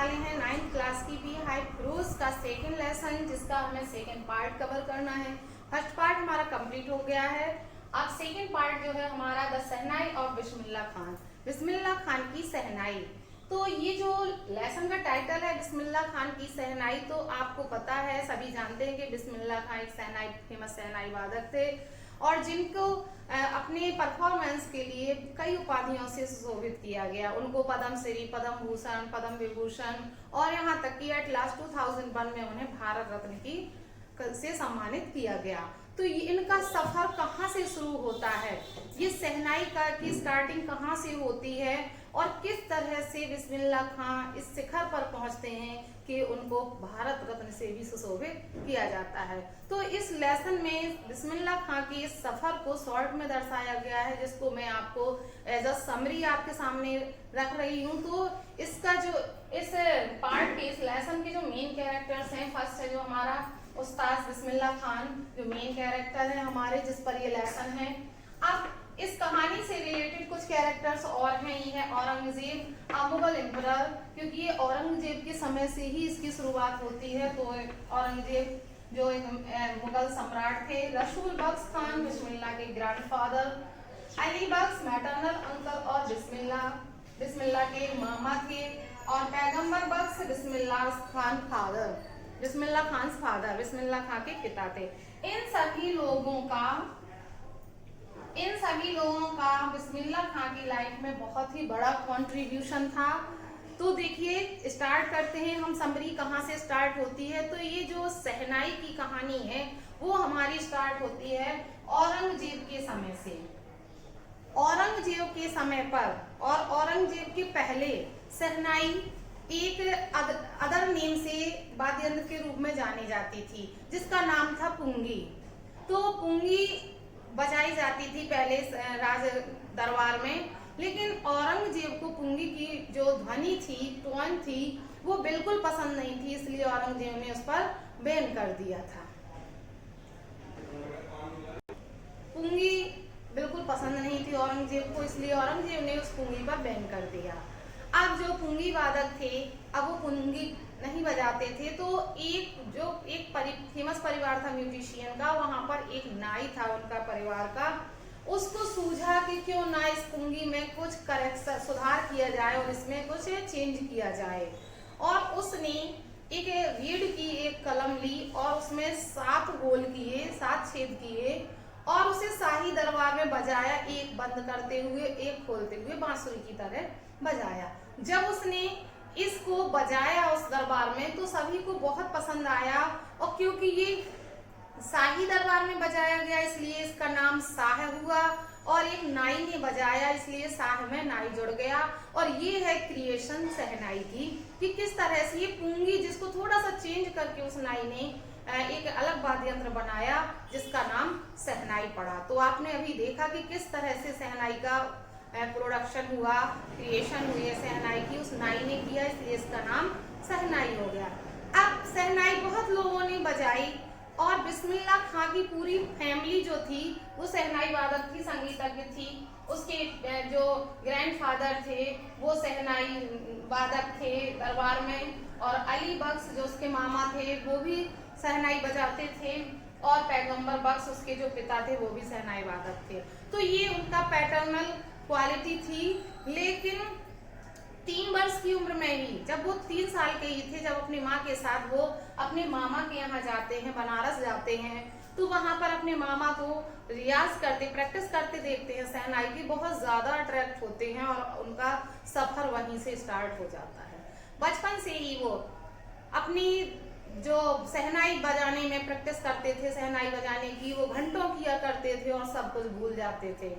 वाले हैं 9th class की बी हाई प्रोज का सेकंड लेसन, जिसका हमें सेकंड पार्ट कवर करना है। फर्स्ट पार्ट हमारा कंप्लीट हो गया है। अब सेकंड पार्ट जो है हमारा the shehnai of Bismillah Khan, Bismillah Khan की शहनाई। तो ये जो लेसन का टाइटल है बिस्मिल्लाह खान की शहनाई, तो आपको पता है, सभी जानते हैं कि बिस्मिल्लाह खान एक शहनाई फेमस शहनाई वादक थे और जिनको अपने परफॉर्मेंस के लिए कई उपाधियों से सुशोभित किया गया। उनको पद्म श्री, पद्म भूषण, पद्म विभूषण और यहाँ तक कि एट लास्ट 2001 में उन्हें भारत रत्न की से सम्मानित किया गया। तो ये इनका सफर कहाँ से शुरू होता है, ये शहनाई की स्टार्टिंग कहाँ से होती है और किस तरह से बिस्मिल्लाह खान इस शिखर पर पहुंचते हैं कि उनको भारत रत्न से भी सुशोभित किया जाता है। तो इस लेसन में बिस्मिल्लाह खान की इस सफर को शॉर्ट में दर्शाया गया है, जिसको मैं आपको एज अ समरी आपके सामने रख रही हूँ। तो इसका जो इस पार्ट के इस लेसन के जो मेन कैरेक्टर्स हैं, फर्स्ट है जो हमारा उस्ताद बिस्मिल्लाह खान, जो मेन कैरेक्टर है हमारे, जिस पर ये लेसन है। अब इस कहानी से रिलेटेड कुछ कैरेक्टर्स और हैं। ये है औरंगजेब, मुगल एम्परर, क्योंकि ये औरंगजेब के समय से ही इसकी शुरुआत होती है। तो औरंगजेब जो एक मुगल सम्राट थे। रसूल बख्श खान बिस्मिल्लाह के ग्रैंडफादर, अली बख्श मैटरनल अंकल और बिस्मिल्लाह के मामा थे, और पैगंबर बख्श बिस्मिल्लाह खान फादर, बिस्मिल्लाह खान फादर, बिस्मिल्लाह खान के पिता थे। इन सभी लोगों का बिस्मिल्लाह खान की लाइफ में बहुत ही बड़ा कंट्रीब्यूशन था। तो देखिए, स्टार्ट करते हैं हम। समरी कहाँ से स्टार्ट होती है, तो ये जो शहनाई की कहानी है वो हमारी स्टार्ट होती है औरंगजेब के समय से। औरंगजेब के समय पर और औरंगजेब के पहले शहनाई एक अदर नेम से वाद्य यंत्र के रूप में जानी जाती थी, जिसका नाम था पुंगी। तो पुंगी बजाई जाती थी पहले राज दरबार में, लेकिन औरंगजेब को पुंगी की जो ध्वनि थी, टोन थी, वो बिल्कुल पसंद नहीं थी, इसलिए औरंगजेब ने उस पर बैन कर दिया था। पुंगी बिल्कुल पसंद नहीं थी औरंगजेब को, इसलिए औरंगजेब ने उस पुंगी पर बैन कर दिया। अब जो पुंगी वादक थे, अब वो पुंगी नहीं बजाते थे, तो एक फेमस परिवार था म्यूजिशियन का, वहां पर एक नाई था उनका परिवार का। उसको सूझा कि क्यों ना इस पुंगी में कुछ करेक्शन, सुधार किया जाए और इसमें कुछ चेंज किया जाए। और उसने एक रीड की एक कलम ली और उसमें 7 होल किए, 7 छेद किए और उसे शाही दरबार में बजाया, एक बंद करते हुए एक खोलते हुए बांसुरी की तरह बजाया। जब उसने इसको बजाया उस दरबार में तो सभी को बहुत पसंद आया, और क्योंकि ये शाही दरबार में बजाया गया इसलिए इसका नाम शाह हुआ, और एक नाई ने बजाया इसलिए शाह में नाई जुड़ गया। और ये है क्रिएशन शहनाई की, कि किस तरह से ये पुंगी, जिसको थोड़ा सा चेंज करके उस नाई ने एक अलग वाद्य यंत्र बनाया जिसका नाम शहनाई पड़ा। तो आपने अभी देखा कि किस तरह से शहनाई का प्रोडक्शन हुआ, क्रिएशन हुई है शहनाई की, उस नाई ने किया, इसलिए इसका नाम शहनाई हो गया। अब शहनाई बहुत लोगों ने बजाई और बिस्मिल्लाह खान की पूरी फैमिली जो थी वो शहनाई वादक की, संगीतज्ञ थी। उसके जो ग्रैंडफादर थे वो शहनाई वादक थे दरबार में, और अली बख्श जो उसके मामा थे वो भी शहनाई बजाते थे, और पैगंबर बख्श उसके जो पिता थे वो भी शहनाई वादक थे। तो ये उनका पैटर्नल क्वालिटी थी। लेकिन 3 वर्ष की उम्र में ही, जब वो 3 साल के ही थे, जब अपनी माँ के साथ वो अपने मामा के यहाँ जाते हैं, बनारस जाते हैं, तो वहां पर अपने मामा को रियाज करते, प्रैक्टिस करते देखते हैं शहनाई की, बहुत ज्यादा अट्रैक्ट होते हैं और उनका सफर वहीं से स्टार्ट हो जाता है। बचपन से ही वो अपनी जो शहनाई बजाने में प्रैक्टिस करते थे, शहनाई बजाने की वो घंटों किया करते थे और सब कुछ भूल जाते थे।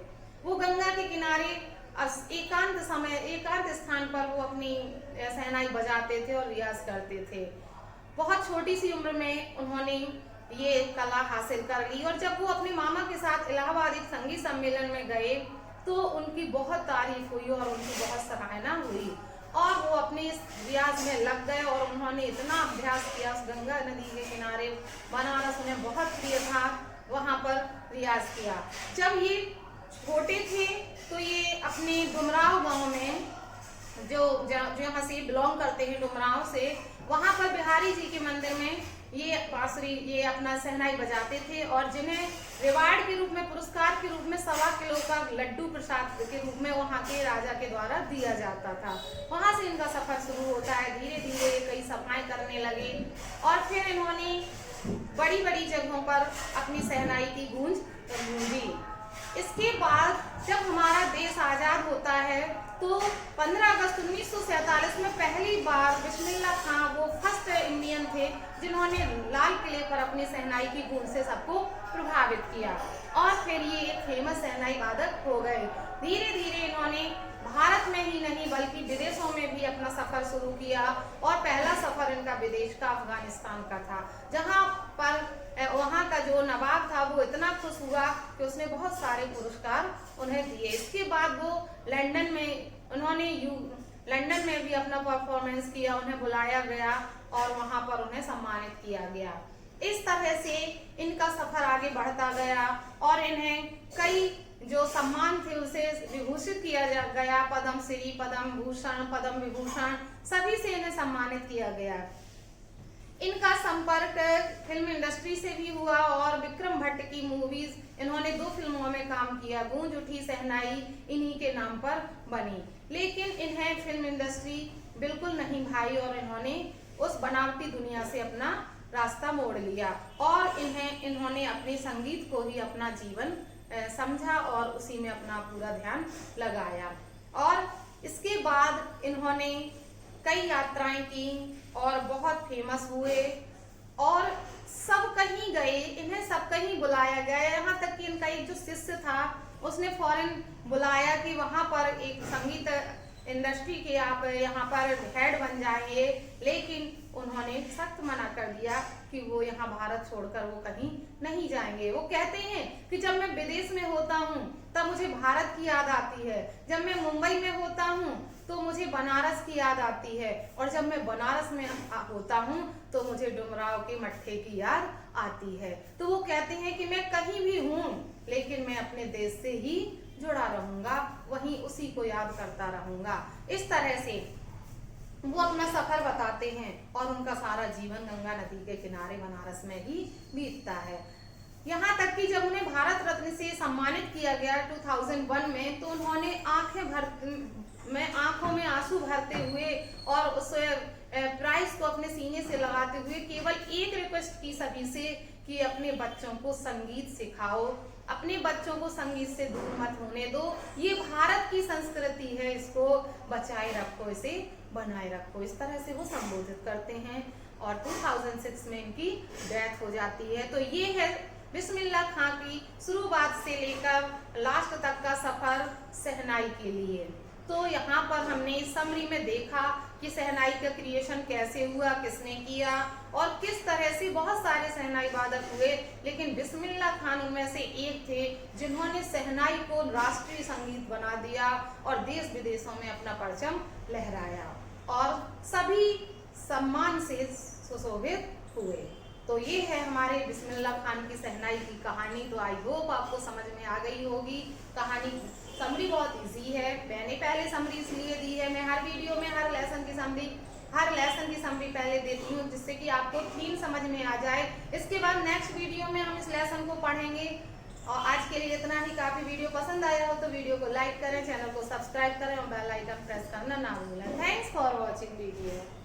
वो गंगा के किनारे एकांत स्थान पर वो अपनी शहनाई बजाते थे और रियाज करते थे। बहुत छोटी सी उम्र में उन्होंने ये कला हासिल कर ली, और जब वो अपने मामा के साथ इलाहाबाद एक संगीत सम्मेलन में गए तो उनकी बहुत तारीफ हुई और उनकी बहुत सराहना हुई, और वो अपने इस रियाज में लग गए और उन्होंने इतना अभ्यास किया उस गंगा नदी के किनारे। बनारस उन्हें बहुत प्रिय था, वहां पर रियाज किया। जब ये छोटे थे तो ये अपने डुमराव गांव में जो यहाँ से बिलोंग करते हैं डुमरांव से, वहां पर बिहारी जी के मंदिर में ये बांसुरी ये अपना शहनाई बजाते थे और जिन्हें रिवार्ड के रूप में, पुरस्कार के रूप में 1.25 किलो का लड्डू प्रसाद के रूप में वहाँ के राजा के द्वारा दिया जाता था। वहाँ से इनका सफर शुरू होता है। धीरे धीरे कई सफाई करने लगे और फिर इन्होंने बड़ी बड़ी जगहों पर अपनी शहनाई की गूंज गूंजी। इसके बाद जब हमारा देश आजाद होता है तो 15 अगस्त 1947 में पहली बार बिस्मिल्लाह खां वो फर्स्ट इंडियन थे जिन्होंने लाल किले पर अपनी शहनाई की गूंज से सबको प्रभावित किया और फिर ये एक फेमस शहनाई वादक हो गए। धीरे धीरे इन्होंने भारत में ही नहीं बल्कि विदेशों में भी अपना सफर शुरू किया और पहला सफर इनका विदेश का अफगानिस्तान का था, जहां पर वहां का जो नवाब था वो इतना खुश हुआ कि उसने बहुत सारे पुरस्कार उन्हें दिए। इसके बाद वो लंदन में भी अपना परफॉर्मेंस किया, उन्हें बुलाया गया और वहां पर उन्हें सम्मानित किया गया। इस तरह से इनका सफर आगे बढ़ता गया और इन्हें कई जो सम्मान थे उसे विभूषित किया गया, पद्म श्री, पद्म भूषण, पद्म विभूषण सभी से इन्हें सम्मानित किया गया। इनका संपर्क फिल्म इंडस्ट्री से भी हुआ और विक्रम भट्ट की मूवीज, इन्होंने 2 फिल्मों में काम किया। गूंज उठी शहनाई इन्हीं के नाम पर बनी, लेकिन इन्हें फिल्म इंडस्ट्री बिल्कुल नहीं भाई और इन्होंने उस बनावटी दुनिया से अपना रास्ता मोड़ लिया और इन्होंने अपने संगीत को ही अपना जीवन समझा और उसी में अपना पूरा ध्यान लगाया। और इसके बाद इन्होंने कई यात्राएं की और बहुत फेमस हुए और सब कहीं गए, इन्हें सब कहीं बुलाया गया। यहाँ तक कि इनका एक जो शिष्य था उसने फॉरेन बुलाया कि वहां पर एक संगीत इंडस्ट्री के आप यहाँ पर हेड बन जाइए, लेकिन उन्होंने सख्त मना कर दिया कि वो यहाँ भारत छोड़कर वो कहीं नहीं जाएंगे। वो कहते हैं कि जब मैं विदेश में होता हूँ तब मुझे भारत की याद आती है, जब मैं मुंबई में होता हूँ तो मुझे बनारस की याद आती है और जब मैं बनारस में होता हूँ तो मुझे डुमराव के मट्ठे की याद आती है। तो वो कहते हैं कि मैं कहीं भी हूँ लेकिन मैं अपने देश से ही जुड़ा रहूंगा, वहीं उसी को याद करता रहूंगा। इस तरह से वो अपना सफर बताते हैं और उनका सारा जीवन गंगा नदी के किनारे बनारस में ही बीतता है। यहाँ तक कि जब उन्हें भारत रत्न से सम्मानित किया गया 2001 में, तो उन्होंने आंखों में आंसू भरते हुए और उस प्राइज को अपने सीने से लगाते हुए केवल एक रिक्वेस्ट की सभी से कि अपने बच्चों को संगीत सिखाओ, अपने बच्चों को संगीत से दूर मत होने दो, ये भारत की संस्कृति है, इसको बचाए रखो, इसे बनाए रखो। इस तरह से वो संबोधित करते हैं और 2006 में इनकी डेथ हो जाती है। तो ये है बिस्मिल्लाह खां की शुरुआत से लेकर लास्ट तक का सफर शहनाई के लिए। तो यहाँ पर हमने इस समरी में देखा कि शहनाई का क्रिएशन कैसे हुआ, किसने किया और किस तरह से बहुत सारे शहनाई वादक हुए, लेकिन बिस्मिल्लाह खान उनमें से एक थे जिन्होंने शहनाई को राष्ट्रीय संगीत बना दिया और देश विदेशों में अपना परचम लहराया और सभी सम्मान से सुशोभित हुए। तो ये है हमारे बिस्मिल्लाह खान की शहनाई की कहानी। तो आई होप आपको समझ में आ गई होगी। कहानी समरी बहुत इजी है, मैंने पहले समरी इसलिए दी है, मैं हर वीडियो में हर लेसन की समरी पहले देती हूँ जिससे कि आपको थीम समझ में आ जाए। इसके बाद नेक्स्ट वीडियो में हम इस लेसन को पढ़ेंगे। और आज के लिए इतना ही। काफी वीडियो पसंद आया हो तो वीडियो को लाइक करें, चैनल को सब्सक्राइब करें और बेल आइकन प्रेस करना ना भूलें। Thanks for watching video.